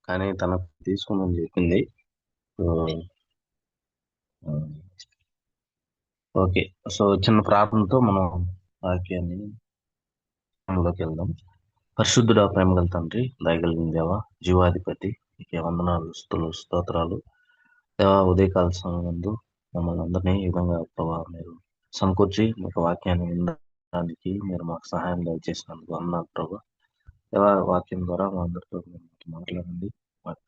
కానీ తనకు తీసుకోమని చెప్పింది. సో, ఆ, ఓకే. సో చిన్న ప్రార్థనతో మనం వాక్యాన్ని లోకి వెళ్దాం. పరిశుద్ధుడా, ప్రేమగల తండ్రి, దయగలిగిన దేవ, జీవాధిపతి, నీకే వందనాలు, స్తుతులు, స్తోత్రాలు. దేవ, ఉదయకాల సమయంలో మమ్మల్ని అందరినీ ఈ విధంగా ప్రభావ మీరు సమకూర్చి మీకు వాక్యాన్ని వినడానికి మీరు మాకు సహాయం దయచేసినందుకు వందనాలు ప్రభు. దేవ, వాక్యం ద్వారా మా అందరితో మీరు మాట్లాడండి. మాకు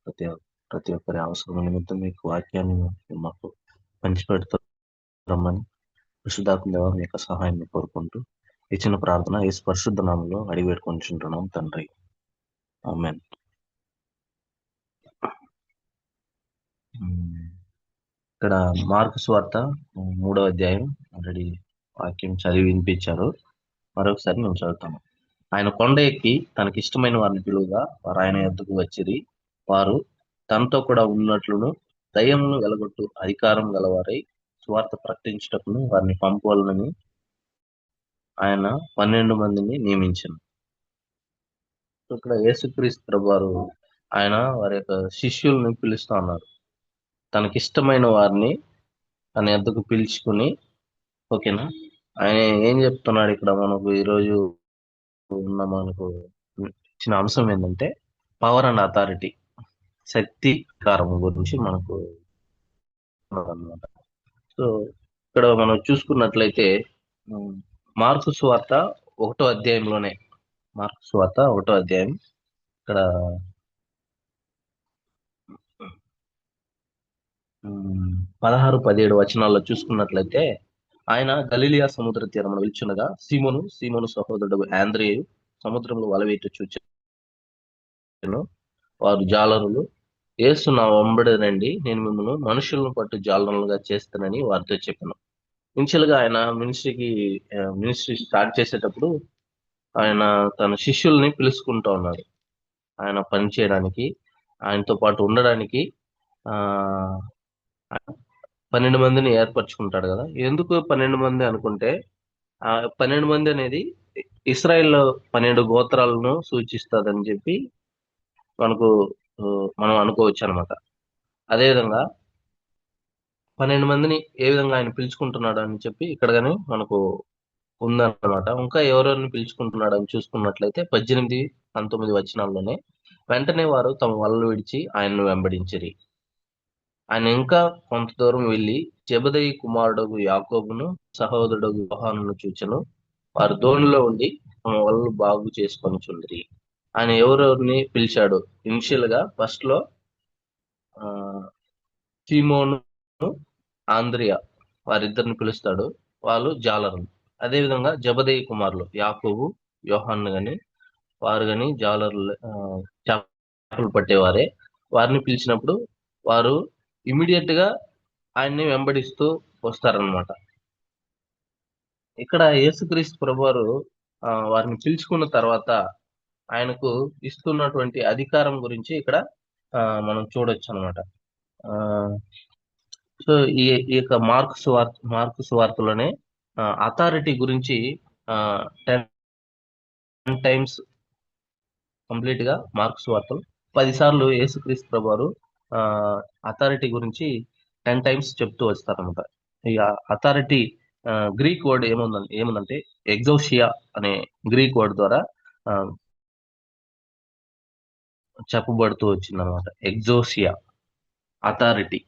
ప్రతి ఒక్కరి అవసరం నిమిత్తం మీకు వాక్యాన్ని మీరు మాకు పంచిపెడుతూ రమ్మని పరిశుద్ధాత్మ దేవ మీ యొక్క సహాయాన్ని కోరుకుంటూ ఇచ్చిన ప్రార్థన యేసు పరిశుద్ధ నామంలో అడిగి పెట్టుకుంటున్నాం తండ్రి. ఆమేన్. ఇక్కడ మార్కు సువార్త 3వ అధ్యాయం ఆల్రెడీ వాక్యం చదివి వినిపించారు. మరొకసారి నేను చదువుతాను. ఆయన కొండ ఎక్కి తనకిష్టమైన వారిని పిలువగా వారు ఆయన యొద్దకు వచ్చిరి. వారు తనతో కూడా ఉన్నట్లును దయ్యములను వెలగొట్టు అధికారం గలవారై సువార్త ప్రకటించుటకును వారిని పంపవలనని ఆయన 12 మందిని నియమించెను. ఇక్కడ యేసుక్రీస్తు ప్రభువారు ఆయన వారి యొక్క శిష్యుల్ని పిలుస్తా ఉన్నారు. తనకిష్టమైన వారిని తన యొద్దకు పిలుచుకుని, ఓకేనా, ఆయన ఏం చెప్తున్నాడు ఇక్కడ మనకు ఈరోజు మనకు ఇచ్చిన అంశం ఏంటంటే పవర్ అండ్ అథారిటీ, శక్తి అధికారం గురించి మనకు అన్నమాట. సో ఇక్కడ మనం చూసుకున్నట్లయితే ఉమ్, మార్కు సువార్త 1వ అధ్యాయంలోనే, మార్కు సువార్త 1వ అధ్యాయం ఇక్కడ 16-17 వచనాల్లో చూసుకున్నట్లయితే ఆయన గలిలియా సముద్ర తీరమున నిల్చుండగా సీమోను సహోదరుడు ఆంద్రేయు సముద్రంలో వలవేయట చూచెను. వారు జాలరులు, యేసు నా వెంబడి రండి, నేను మిమ్మల్ని మనుషులను పట్టు జాలరులుగా చేస్తానని వారితో చెప్పాను. ఇనిషియల్ గా ఆయన మినిస్ట్రీ స్టార్ట్ చేసేటప్పుడు ఆయన తన శిష్యుల్ని పిలుచుకుంటూ ఉన్నాడు. ఆయన పని చేయడానికి, ఆయనతో పాటు ఉండడానికి ఆ 12 మందిని ఏర్పరచుకుంటాడు కదా. ఎందుకు 12 మంది అనుకుంటే, ఆ 12 మంది అనేది ఇస్రాయేల్ 12 గోత్రాలను సూచిస్తుందని చెప్పి మనకు మనం అనుకోవచ్చు అనమాట. అదేవిధంగా 12 మందిని ఏ విధంగా ఆయన పిలుచుకుంటున్నాడు అని చెప్పి ఇక్కడ గానీ మనకు ఉందన్నమాట. ఇంకా ఎవరెవరిని పిలుచుకుంటున్నాడు అని చూసుకున్నట్లయితే 18-19 వచనాల్లోనే వెంటనే వారు తమ వలలు విడిచి ఆయన్ను వెంబడించిరి. ఆయన ఇంకా కొంత దూరం వెళ్లి జెబెదయి కుమారుడు యాకోబును సహోదరుడు యోహానును చూచెను. వారు దోణిలో ఉండి తమ వలలు బాగు చేసుకొనుచుండిరి. ఆయన ఎవరెవరిని పిలిచాడు? ఇనిషియల్ గా ఫస్ట్ లో ఆ, సీమోను, ఆంద్రియా, వారిద్దరిని పిలుస్తాడు. వాళ్ళు జాలరులు. అదే విధంగా జెబెదయి కుమారులు యాకోబు, యోహాను గాని వారు గాని జాలరులు, చేపలు పట్టేవారే. వారిని పిలిచినప్పుడు వారు ఇమీడియట్ గా ఆయన్ని వెంబడిస్తూ వస్తారనమాట. ఇక్కడ యేసుక్రీస్తు ప్రభువారు వారిని పిలుచుకున్న తర్వాత ఆయనకు ఇస్తున్నటువంటి అధికారం గురించి ఇక్కడ మనం చూడొచ్చు అనమాట. సో ఈ యొక్క మార్కు సువార్తలోనే అథారిటీ గురించి 10 టైమ్స్ కంప్లీట్ గా మార్కు సువార్తలు 10 సార్లు యేసుక్రీస్తు ప్రభువారు అథారిటీ గురించి 10 టైమ్స్ చెప్తూ వస్తారనమాట. ఈ అథారిటీ గ్రీక్ వర్డ్ ఏముందంటే ఎగ్జోషియా అనే గ్రీక్ వర్డ్ ద్వారా ఆ, చెప్పబడుతూ వచ్చిందనమాట. ఎగ్జోషియా, అథారిటీ.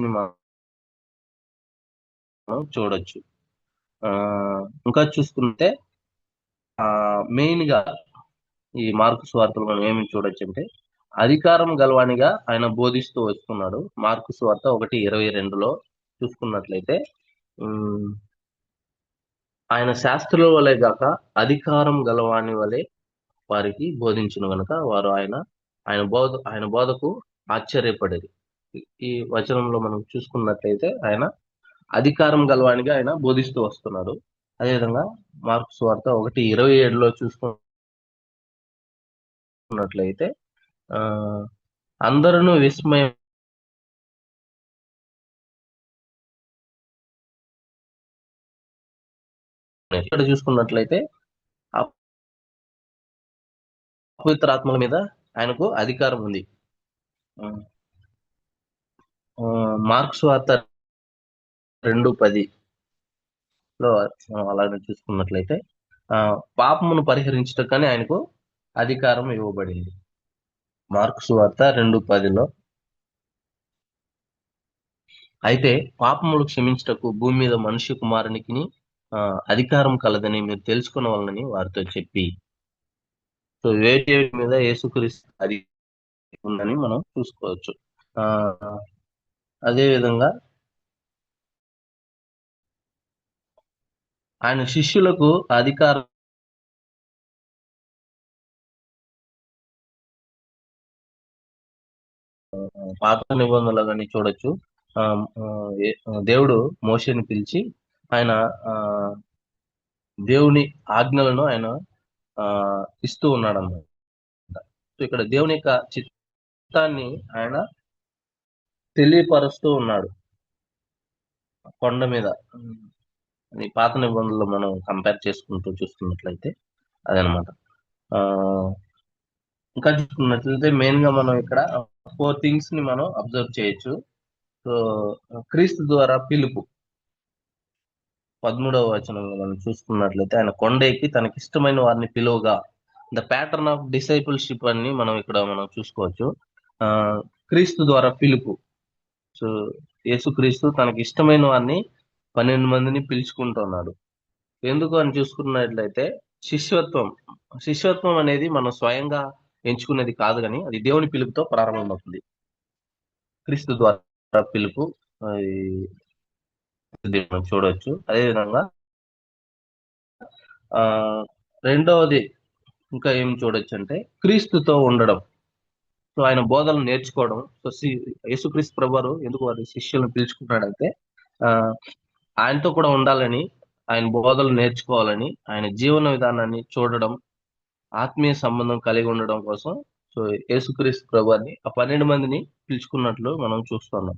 ని మనం చూడొచ్చు. ఆ, ఇంకా చూసుకుంటే మెయిన్ గా ఈ మార్కు సువార్తలు మనం ఏమి చూడొచ్చు అంటే అధికారం గలవానిగా ఆయన బోధిస్తూ వస్తున్నాడు. మార్కు సువార్త 1:22లో చూసుకున్నట్లయితే ఆయన శాస్త్రుల వలె గాక అధికారం గలవాని వలె వారికి బోధించును గనుక వారు ఆయన బోధకు ఆశ్చర్యపడేది. ఈ వచనంలో మనం చూసుకున్నట్లయితే ఆయన అధికారం గలవానిగా ఆయన బోధిస్తూ వస్తున్నాడు. అదేవిధంగా మార్కు సువార్త 1:27లో చూసుకున్నట్లయితే ఆ అందరూ విస్మయం ఇక్కడ చూసుకున్నట్లయితే అపవిత్ర ఆత్మల మీద ఆయనకు అధికారం ఉంది. మార్క్స్ వార్త 2:10 లో అలాగే చూసుకున్నట్లయితే పాపమును పరిహరించుటకని ఆయనకు అధికారం ఇవ్వబడింది. మార్క్స్ వార్త 2:10లో అయితే పాపములు క్షమించుటకు భూమి మీద మనుష్య కుమారునికి అధికారం కలదని మీరు తెలుసుకునవలనని వారితో చెప్పి, సో వేరే మీద యేసుక్రీస్తు అది ఉందని మనం చూసుకోవచ్చు. అదే విధంగా ఆయన శిష్యులకు అధికారం పాత నిబంధనలు కానీ చూడొచ్చు. దేవుడు మోషేని పిలిచి ఆయన దేవుని ఆజ్ఞలను ఆయన ఇస్తూ ఉన్నాడు అన్నమాట. ఇక్కడ దేవుని యొక్క చిత్తాన్ని ఆయన తెలియపరుస్తూ ఉన్నాడు కొండ మీద. పాత నిబంధనలు మనం కంపేర్ చేసుకుంటూ చూసుకున్నట్లయితే అదనమాట. ఇంకా చూసుకున్నట్లయితే మెయిన్ గా మనం ఇక్కడ 4 థింగ్స్ ని మనం అబ్జర్వ్ చేయొచ్చు. సో క్రీస్తు ద్వారా పిలుపు 13వ వచనంలో మనం చూసుకున్నట్లయితే ఆయన కొండ ఎక్కి తనకి ఇష్టమైన వారిని పిలువగా, ద ప్యాటర్న్ ఆఫ్ డిసైపుల్షిప్ అని మనం ఇక్కడ చూసుకోవచ్చు. క్రీస్తు ద్వారా పిలుపు. సో యేసుక్రీస్తు తనకి ఇష్టమైన వారిని 12 మందిని పిలుచుకుంటున్నాడు. ఎందుకు అని చూసుకున్నట్లయితే శిష్యత్వం అనేది మనం స్వయంగా ఎంచుకునేది కాదు, కానీ అది దేవుని పిలుపుతో ప్రారంభమవుతుంది. క్రీస్తు ద్వారా పిలుపు మనం చూడవచ్చు. అదేవిధంగా రెండవది ఇంకా ఏం చూడొచ్చు అంటే క్రీస్తుతో ఉండడం. సో ఆయన బోధనలు నేర్చుకోవడం. సో యేసుక్రీస్తు ప్రభువారు ఎందుకు వారి శిష్యులను పిలుచుకుంటాడంటే ఆయనతో కూడా ఉండాలని, ఆయన బోధనలు నేర్చుకోవాలని, ఆయన జీవన విధానాన్ని చూడడం, ఆత్మీయ సంబంధం కలిగి ఉండడం కోసం సో యేసుక్రీస్తు ప్రభువారిని ఆ 12 మందిని పిలుచుకున్నట్లు మనం చూస్తున్నాం.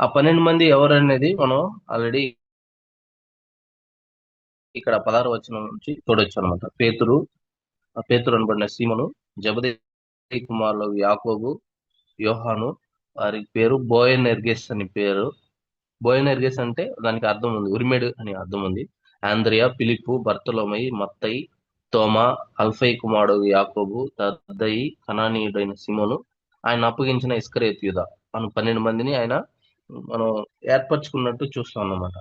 ఆ 12 మంది ఎవరనేది మనం ఆల్రెడీ ఇక్కడ 16వ వచనం నుంచి చూడొచ్చు అనమాట. పేతురు అనబడిన సీమను, జబదేయి కుమారులు యాకోబు, యోహాను, వారి పేరు బోయనెర్గెస్ అని పేరు. బోయనెర్గెస్ అంటే దానికి అర్థం ఉంది, ఉరిమెడు అని అర్థం ఉంది. ఆంద్రియా, ఫిలిప్పు, బర్తలోమయి, మత్తయి, తోమా, అల్ఫై కుమారుడు యాకోబు, తద్దయి, కనానీయుడైన సిమోను, ఆయన అప్పగించిన ఇస్కరియోతు యూదా అని 12 మందిని ఆయన మనం ఏర్పరచుకున్నట్టు చూస్తాం అన్నమాట.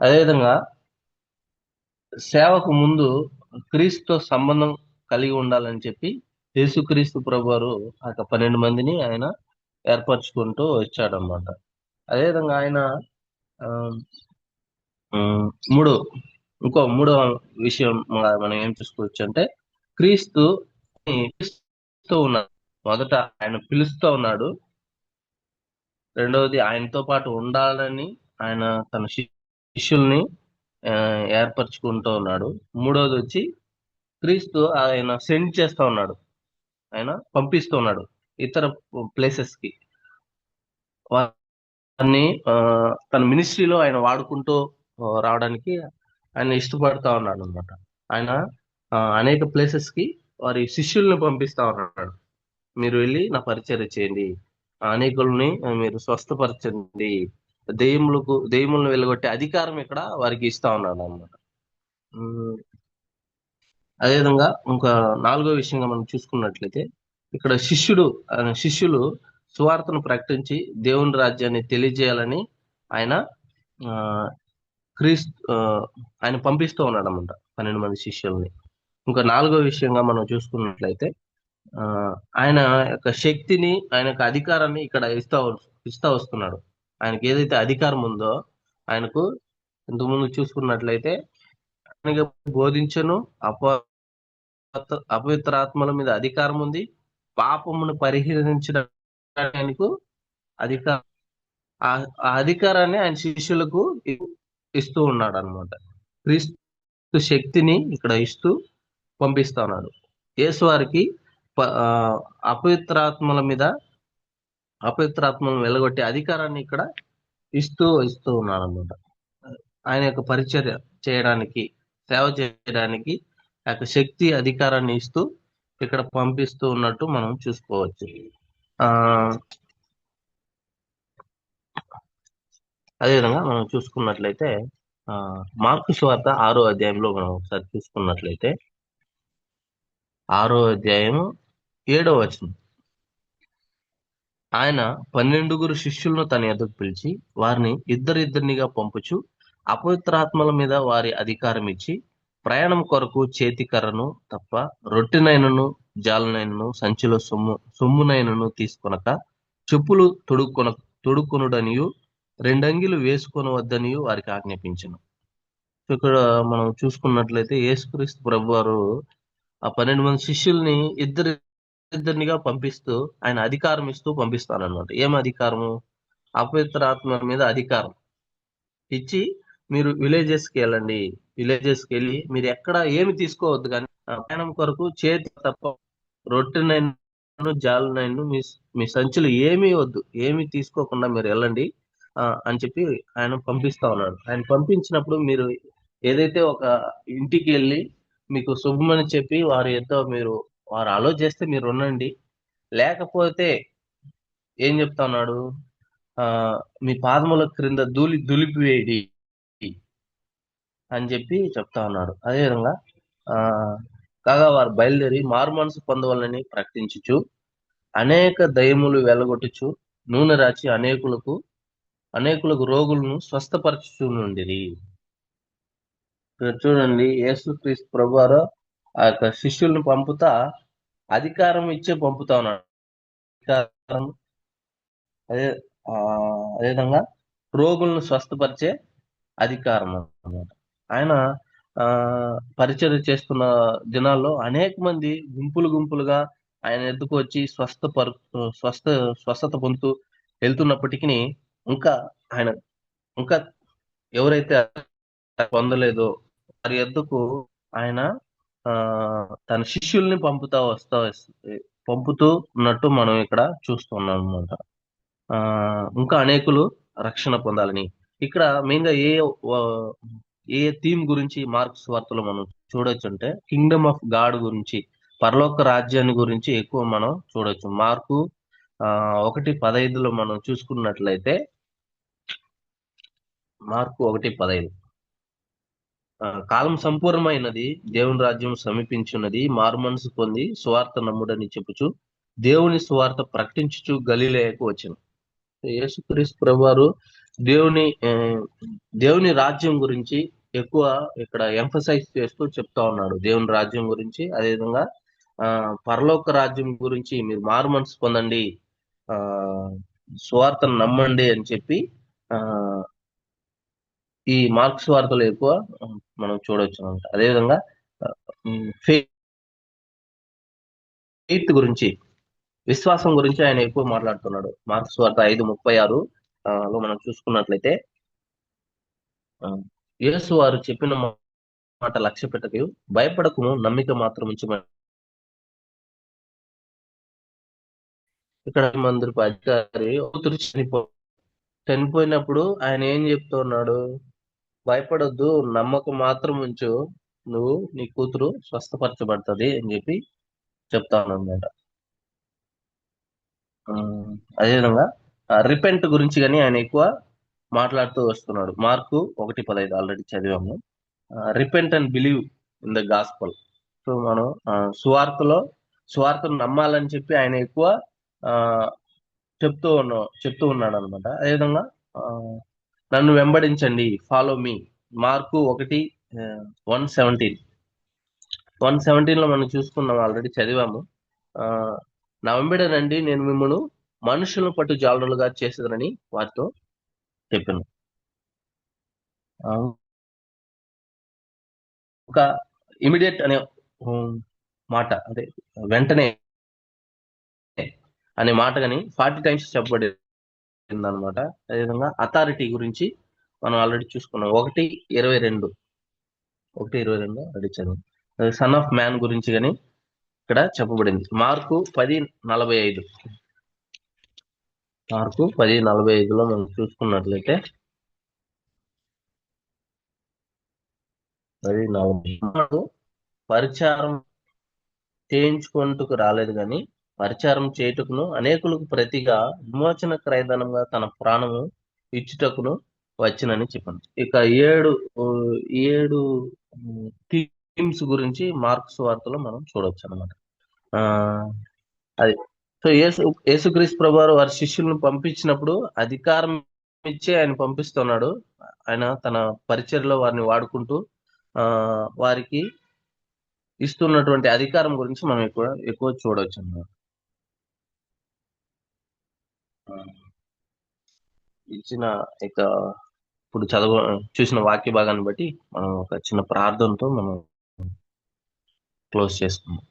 అదేవిధంగా సేవకు ముందు క్రీస్తుతో సంబంధం కలిగి ఉండాలని చెప్పి యేసుక్రీస్తు ప్రభువారు ఆ 12 మందిని ఆయన ఏర్పరచుకుంటూ వచ్చాడనమాట. అదేవిధంగా ఆయన మూడో విషయం మనం ఏం చూసుకోవచ్చు అంటే క్రీస్తు ఉన్నాడు. మొదట ఆయన పిలుస్తూ ఉన్నాడు. రెండవది ఆయనతో పాటు ఉండాలని ఆయన తన శిష్యుల్ని ఏర్పరచుకుంటూ ఉన్నాడు. మూడవది వచ్చి క్రీస్తు ఆయన సెండ్ చేస్తూ ఉన్నాడు, ఆయన పంపిస్తూ ఉన్నాడు ఇతర ప్లేసెస్ కి. వారిని తన మినిస్ట్రీలో ఆయన వాడుకుంటూ రావడానికి ఆయన ఇష్టపడతా ఉన్నాడు అనమాట. ఆయన అనేక ప్లేసెస్ కి వారి శిష్యుల్ని పంపిస్తా ఉన్నాడు. మీరు వెళ్ళి నా పరిచర్య చేయండి, అనేకుల్ని మీరు స్వస్థపరచండి, దెయ్యములను వెళ్ళగొట్టే అధికారం ఇక్కడ వారికి ఇస్తా ఉన్నాడు అనమాట. అదేవిధంగా ఇంకా 4వ విషయంగా మనం చూసుకున్నట్లయితే ఇక్కడ శిష్యులు సువార్తను ప్రకటించి దేవుని రాజ్యాన్ని తెలియజేయాలని ఆయన ఆయన పంపిస్తూ ఉన్నాడు అనమాట 12 మంది శిష్యుల్ని. ఇంకా 4వ విషయంగా మనం చూసుకున్నట్లయితే ఆయన యొక్క శక్తిని, ఆయన యొక్క అధికారాన్ని ఇక్కడ ఇస్తా వస్తున్నాడు. ఆయనకి ఏదైతే అధికారం ఉందో, ఆయనకు ఇంతకుముందు చూసుకున్నట్లయితే ఆయనకి బోధించను, అపవిత్ర ఆత్మల మీద అధికారం ఉంది, పాపమును పరిహరించడానికి అధికారం, ఆ అధికారాన్ని ఆయన శిష్యులకు ఇస్తూ ఉన్నాడు అనమాట. క్రీస్తు శక్తిని ఇక్కడ ఇస్తూ పంపిస్తా ఉన్నాడు. యేసు వారికి అపవిత్రాత్మలను వెలగొట్టే అధికారాన్ని ఇక్కడ ఇస్తూ ఉన్నాడు అనమాట. ఆయన యొక్క పరిచర్య చేయడానికి, సేవ చేయడానికి ఆ యొక్క శక్తి, అధికారాన్ని ఇస్తూ ఇక్కడ పంపిస్తూ ఉన్నట్టు మనం చూసుకోవచ్చు. ఆ అదేవిధంగా మనం చూసుకున్నట్లయితే ఆ మార్కు సువార్త 6వ అధ్యాయంలో మనం ఒకసారి చూసుకున్నట్లయితే 6వ అధ్యాయము 7వ వచనం. ఆయన 12 శిష్యులను తన ఎదుకు పిలిచి వారిని ఇద్దరిద్దరినిగా పంపుచు అపవిత్రాత్మల మీద వారి అధికారం ఇచ్చి ప్రయాణం కొరకు చేతి కర్రను తప్ప రొట్టెనైనను జాలనైనను సంచిలో సొమ్మునైనను తీసుకొనక చెప్పులు తొడుక్కొనుడనియు రెండంగిలు వేసుకొని వద్దనియు వారికి ఆజ్ఞాపించెను. ఇక్కడ మనం చూసుకున్నట్లయితే యేసుక్రీస్తు ప్రభువారు ఆ 12 మంది శిష్యుల్ని ఇద్దరినిగా పంపిస్తూ ఆయన అధికారం ఇస్తూ పంపిస్తానన్నమాట. ఏం అధికారము? అపవిత్ర ఆత్మ మీద అధికారం ఇచ్చి మీరు విలేజెస్ కి వెళ్ళండి. విలేజెస్ కి వెళ్ళి మీరు ఎక్కడ ఏమి తీసుకోవద్దు, కానీ ప్రయాణం కొరకు చేతి తప్ప రొట్టెనైనా జాలనైనా మీ సంచులు ఏమీ వద్దు, ఏమీ తీసుకోకుండా మీరు వెళ్ళండి అని చెప్పి ఆయన పంపిస్తా ఉన్నాడు. ఆయన పంపించినప్పుడు మీరు ఏదైతే ఒక ఇంటికి వెళ్ళి మీకు శుభమని చెప్పి వారు అలో చేస్తే మీరు ఉండండి, లేకపోతే ఏం చెప్తా ఉన్నాడు? ఆ మీ పాదముల క్రింద దులిపివేయడి అని చెప్పి చెప్తా ఉన్నాడు. అదేవిధంగా ఆ కాగా వారు బయలుదేరి మారుమనసు పొందవాలని ప్రకటించుచు అనేక దయ్యములు వెలగొట్టుచు నూనె రాచి అనేకులకు రోగులను స్వస్థపరచుచుండిరి. ఇక్కడ చూడండి, యేసుక్రీస్తు ప్రభువారు ఆ యొక్క శిష్యుల్ని పంపుతా అధికారం ఇచ్చే పంపుతా ఉన్నాడు. అధికారం అదే ఆ అదేవిధంగా రోగులను స్వస్థపరిచే అధికారం అన్నమాట. ఆయన ఆ పరిచర్య చేస్తున్న దినాల్లో అనేక మంది గుంపులుగా ఆయన ఎద్దుకు వచ్చి స్వస్థత పొందుతూ వెళ్తున్నప్పటికీ ఇంకా ఆయన ఇంకా ఎవరైతే పొందలేదో వారి ఎద్దుకు ఆయన ఆ తన శిష్యుల్ని పంపుతూ ఉన్నట్టు మనం ఇక్కడ చూస్తున్నాం అన్నమాట. ఇంకా అనేకులు రక్షణ పొందాలని ఇక్కడ మెయిన్ గా ఏ థీమ్ గురించి మార్క్స్ వార్తలో మనం చూడొచ్చు అంటే కింగ్డమ్ ఆఫ్ గాడ్ గురించి, పరలోక రాజ్యాన్ని గురించి ఎక్కువ మనం చూడొచ్చు. మార్కు 1:15లో మనం చూసుకున్నట్లయితే మార్కు 1:15 కాలం సంపూర్ణమైనది, దేవుని రాజ్యం సమీపించున్నది, మారుమనసు పొంది సువార్త నమ్ముడని చెప్పుచు దేవుని సువార్త ప్రకటించుచు గలిలయకు వచ్చెను. యేసుక్రీస్తు ప్రభువారు దేవుని దేవుని రాజ్యం గురించి ఎక్కువ ఇక్కడ ఎంఫసైజ్ చేస్తూ చెప్తా ఉన్నాడు. దేవుని రాజ్యం గురించి, అదేవిధంగా పరలోక రాజ్యం గురించి మీరు మారు మనసు పొందండి, ఆ సువార్తను నమ్మండి అని చెప్పి ఈ మార్క్స్ వార్తలు ఎక్కువ మనం చూడొచ్చు అనమాట. అదేవిధంగా ఫెయిత్ గురించి, విశ్వాసం గురించి ఆయన ఎక్కువ మాట్లాడుతున్నాడు. మార్క్స్ వార్త 5:36 లో మనం చూసుకున్నట్లయితే యేసు వారు చెప్పిన మాట లక్ష్య పెట్టకు, భయపడకుము, నమ్మిక మాత్రం ఉంచమని. ఇక్కడ మందిరపు అధికారి కూతురు చనిపోయినప్పుడు ఆయన ఏం చెప్తున్నాడు? భయపడొద్దు, నమ్మకం మాత్రం ఉంచు, నీ కూతురు స్వస్థపరచబడుతుంది అని చెప్పి చెప్తాను అనమాట. అదేవిధంగా రిపెంట్ గురించి కానీ ఆయన ఎక్కువ మాట్లాడుతూ వస్తున్నాడు. మార్కు 1:15 ఆల్రెడీ చదివాము. Repent and believe in the gospel. So మనం సువార్తను నమ్మాలని చెప్పి ఆయన ఎక్కువ చెప్తూ ఉన్నాడు అనమాట. అదేవిధంగా నన్ను వెంబడించండి, ఫాలో మీ, మార్కు 1:117 లో మనం చూసుకున్నాం, ఆల్రెడీ చదివాము. నా వెంబడనండి, నేను మిమ్మల్ని మనుషులను పట్టు జాలరులుగా చేసేదనని వారితో చెప్పాను. ఒక ఇమిడియట్ అనే మాట, అదే వెంటనే అనే మాట కానీ 40 టైమ్స్ చెప్పబడింది అనమాట. అదేవిధంగా అథారిటీ గురించి మనం ఆల్రెడీ చూసుకున్నాం. 1:22 ఆల్రెడీ చదివాం. సన్ ఆఫ్ మ్యాన్ గురించి కానీ ఇక్కడ చెప్పబడింది. మార్కు 10:45 లో మనం చూసుకున్నట్లయితే 10:40 పరిచారం చేయించుకుంటకు రాలేదు గాని పరిచారం చేయుటకును అనేకులకు ప్రతిగా విమోచన క్రయధనంగా తన ప్రాణము ఇచ్చుటకును వచ్చినని చెప్పాను. ఇక ఏడు ఊ, ఏడు థీమ్స్ గురించి మార్క్స్ వార్తలో మనం చూడొచ్చు అనమాట. ఆ అది సో యేసుక్రీస్తు ప్రభువారు వారి శిష్యులను పంపించినప్పుడు అధికారం ఇచ్చి ఆయన పంపిస్తున్నాడు. ఆయన తన పరిచర్యలో వారిని వాడుకుంటూ ఆ వారికి ఇస్తున్నటువంటి అధికారం గురించి మనం ఎక్కువ చూడొచ్చు అన్నమాట. ఆ, ఇచ్చిన ఇక ఇప్పుడు చూసిన వాక్య భాగాన్ని బట్టి మనం ఒక చిన్న ప్రార్థనతో మనం క్లోజ్ చేసుకుందాం.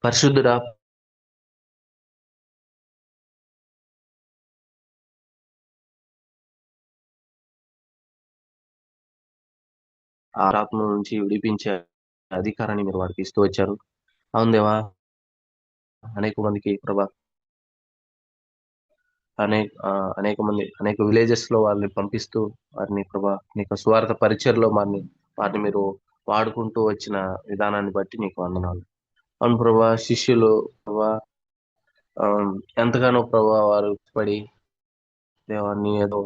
పరిశుద్ధుడా, ఆత్మ నుంచి విడిపించే అధికారాన్ని మీరు వారికి ఇస్తూ వచ్చారు. అవును దేవా, అనేక మందికి ప్రభా అనేక మంది అనేక విలేజెస్ లో వాళ్ళని పంపిస్తూ వారిని ప్రభా నీకు స్వార్థ పరిచయలో వారిని మీరు వాడుకుంటూ వచ్చిన విధానాన్ని బట్టి నీకు వందనాలు. అవును ప్రభా, శిష్యులు ప్రభా ఆ, ఎంతగానో ప్రభా వారు పడి దేవా నీ ఏదో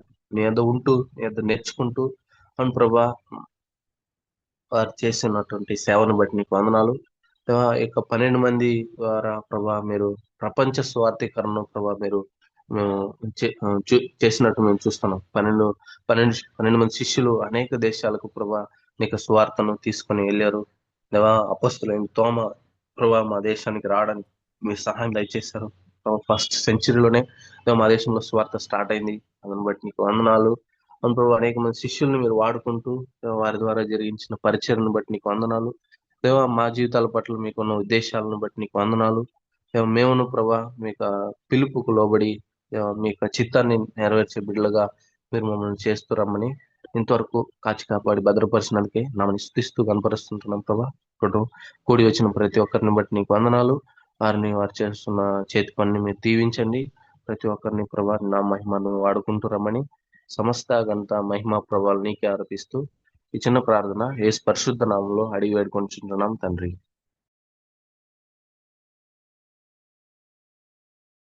ఉంటూ నీ ఏదో నేర్చుకుంటూ అవును ప్రభా వారు చేస్తున్నటువంటి సేవను బట్టి నీకు వందనాలు. దేవా, ఈ యొక్క 12 మంది ద్వారా ప్రభా మీరు ప్రపంచ స్వార్థీకరణ ప్రభా మీరు మేము చేసినట్టు మేము చూస్తున్నాం. 12 మంది శిష్యులు అనేక దేశాలకు ప్రభా నీకు సువార్తను తీసుకొని వెళ్ళారు. దేవా, అపొస్తలుడైన తోమ ప్రభా మా దేశానికి రావడానికి మీరు సహాయం దయచేశారు. ఫస్ట్ సెంచరీలోనే మా దేశంలో సువార్త స్టార్ట్ అయింది. అందుని బట్టి నీకు వందనాలు. అవును ప్రభు, అనేక మంది శిష్యుల్ని మీరు వాడుకుంటూ వారి ద్వారా జరిగించిన పరిచయను బట్టి నీకు వందనాలు. దేవా, మా జీవితాల పట్ల మీకున్న ఉద్దేశాలను బట్టి నీకు వందనాలు. దేవా, మేమును ప్రభా మీకు పిలుపుకు లోబడి దేవా మీ యొక్క చిత్తాన్ని నెరవేర్చే బిడ్డలుగా మీరు మమ్మల్ని చేస్తూ రమ్మని ఇంతవరకు కాచి కాపాడి భద్రపరిచినందుకే నమ్మని స్తుతిస్తూ కనపరుస్తుంటున్నాం ప్రభా. ఇప్పుడు కూడి వచ్చిన ప్రతి ఒక్కరిని బట్టి నీకు వందనాలు. వారు చేస్తున్న చేతి పనిని మీరు దీవించండి. ప్రతి ఒక్కరిని ప్రభా నా మహిమను వాడుకుంటూ రమ్మని సమస్త ఘనత మహిమ ప్రభావాలు నీకే ఆరోపిస్తూ ఈ చిన్న ప్రార్థన యేసు పరిశుద్ధ నామంలో అడిగి వేడుకొంచుంటున్నాం తండ్రి.